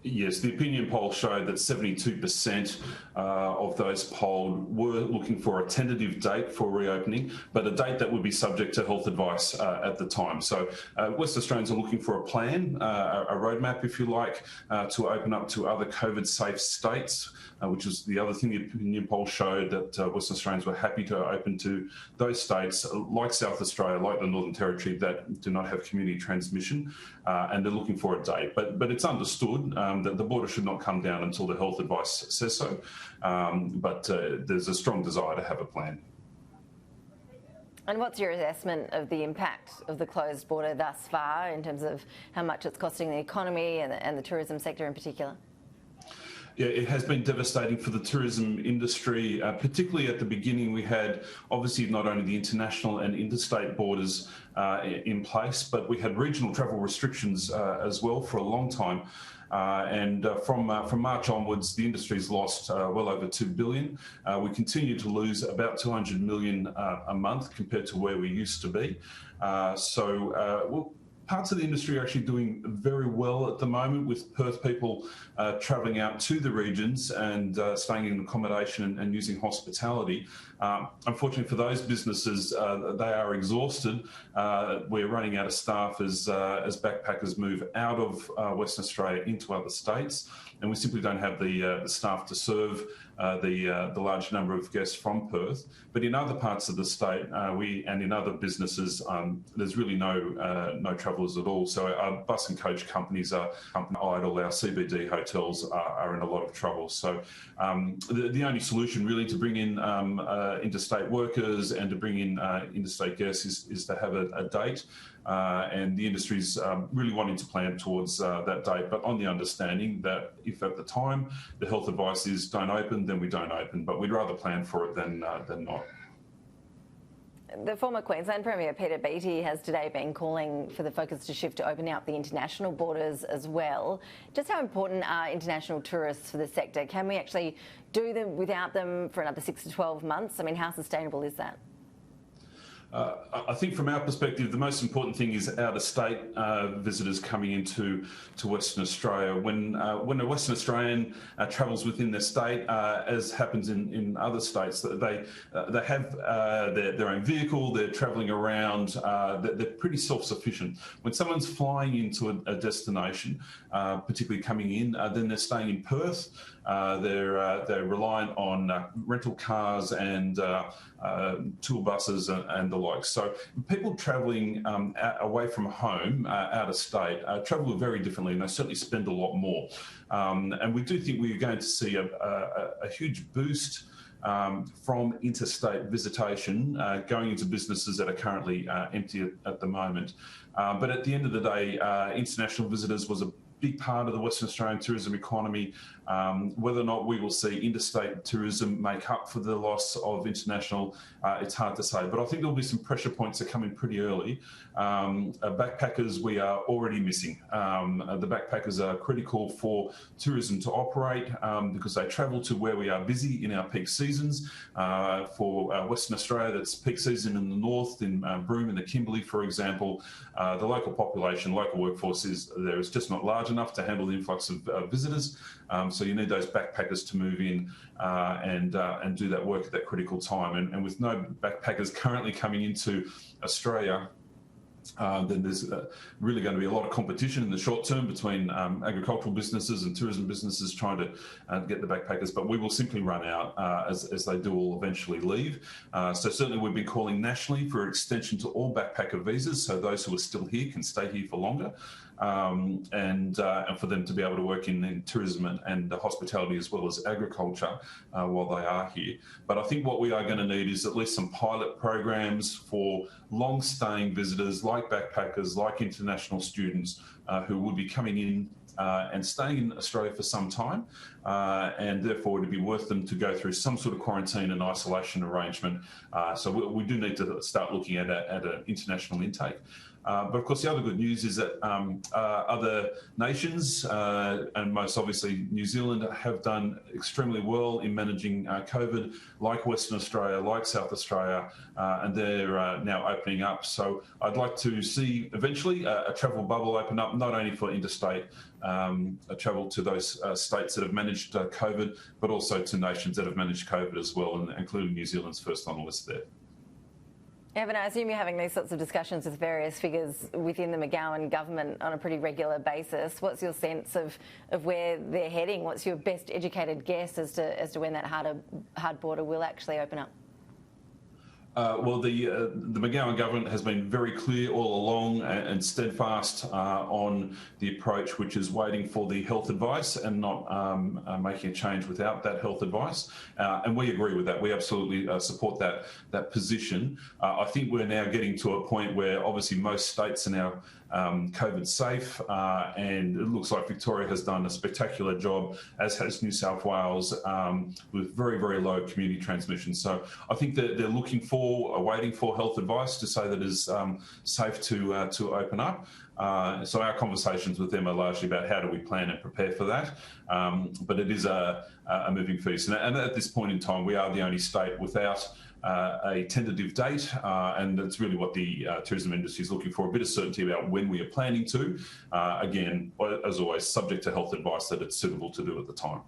Yes, the opinion poll showed that 72% of those polled were looking for a tentative date for reopening, but a date that would be subject to health advice at the time. So West Australians are looking for a plan, a roadmap, if you like, to open up to other COVID-safe states, which is the other thing the opinion poll showed, that West Australians were happy to open to those states like South Australia, like the Northern Territory, that do not have community transmission, and they're looking for a date. But it's understood that the border should not come down until the health advice says so, but there's a strong desire to have a plan. And what's your assessment of the impact of the closed border thus far in terms of how much it's costing the economy and the tourism sector in particular? Yeah, it has been devastating for the tourism industry, particularly at the beginning. We had obviously not only the international and interstate borders in place, but we had regional travel restrictions as well for a long time. From March onwards, the industry's lost well over $2 billion. We continue to lose about $200 million a month compared to where we used to be. Parts of the industry are actually doing very well at the moment, with Perth people travelling out to the regions and staying in accommodation and using hospitality. Unfortunately for those businesses, they are exhausted. We're running out of staff as backpackers move out of Western Australia into other states, and we simply don't have the staff to serve the large number of guests from Perth. But in other parts of the state, and in other businesses, there's really no travellers at all. So our bus and coach companies are idle. Our CBD hotels are in a lot of trouble. So the only solution really to bring in interstate workers and to bring in interstate guests is to have a date. And the industry's really wanting to plan towards that date, but on the understanding that if at the time the health advice is don't open, then we don't open. But we'd rather plan for it than not. The former Queensland Premier Peter Beattie has today been calling for the focus to shift to opening up the international borders as well. Just how important are international tourists for the sector? Can we actually do them without them for another 6 to 12 months? I mean, how sustainable is that? I think from our perspective, the most important thing is out-of-state visitors coming into Western Australia. When a Western Australian travels within their state, as happens in other states, they have their own vehicle, they're travelling around, they're pretty self-sufficient. When someone's flying into a destination, particularly coming in, then they're staying in Perth. They're reliant on rental cars and tour buses and the like. So people travelling away from home, out of state, travel very differently, and they certainly spend a lot more. And we do think we're going to see a huge boost from interstate visitation going into businesses that are currently empty at the moment. But at the end of the day, international visitors was a big part of the Western Australian tourism economy. Whether or not we will see interstate tourism make up for the loss of international, it's hard to say. But I think there'll be some pressure points that come in pretty early. Backpackers, we are already missing. The backpackers are critical for tourism to operate because they travel to where we are busy in our peak seasons. For Western Australia, that's peak season in the north, in Broome and the Kimberley, for example. The local population, local workforce is just not large enough to handle the influx of visitors. So you need those backpackers to move in and do that work at that critical time. And with no backpackers currently coming into Australia, then there's really going to be a lot of competition in the short term between agricultural businesses and tourism businesses trying to get the backpackers. But we will simply run out as they do all eventually leave. So certainly we've been calling nationally for extension to all backpacker visas, so those who are still here can stay here for longer. And for them to be able to work in tourism and hospitality as well as agriculture while they are here. But I think what we are going to need is at least some pilot programs for long-staying visitors like backpackers, like international students who would be coming in and staying in Australia for some time, and therefore it would be worth them to go through some sort of quarantine and isolation arrangement. So we do need to start looking at an international intake. But of course, the other good news is that other nations, and most obviously New Zealand, have done extremely well in managing COVID, like Western Australia, like South Australia, and they're now opening up. So I'd like to see eventually a travel bubble open up, not only for interstate travel to those states that have managed COVID, but also to nations that have managed COVID as well, and including New Zealand's first on the list there. Evan, I assume you're having these sorts of discussions with various figures within the McGowan government on a pretty regular basis. What's your sense of where they're heading? What's your best educated guess as to when that hard border will actually open up? Well, the McGowan government has been very clear all along and steadfast on the approach, which is waiting for the health advice and not making a change without that health advice. And we agree with that. We absolutely support that position. I think we're now getting to a point where obviously most states are now COVID safe, and it looks like Victoria has done a spectacular job, as has New South Wales, with very, very low community transmission. So I think that they're waiting for health advice to say that it's safe to open up. So our conversations with them are largely about how do we plan and prepare for that. But it is a moving feast. And at this point in time, we are the only state without a tentative date, and it's really what the tourism industry is looking for, a bit of certainty about when we are planning to. Again, as always, subject to health advice that it's suitable to do at the time.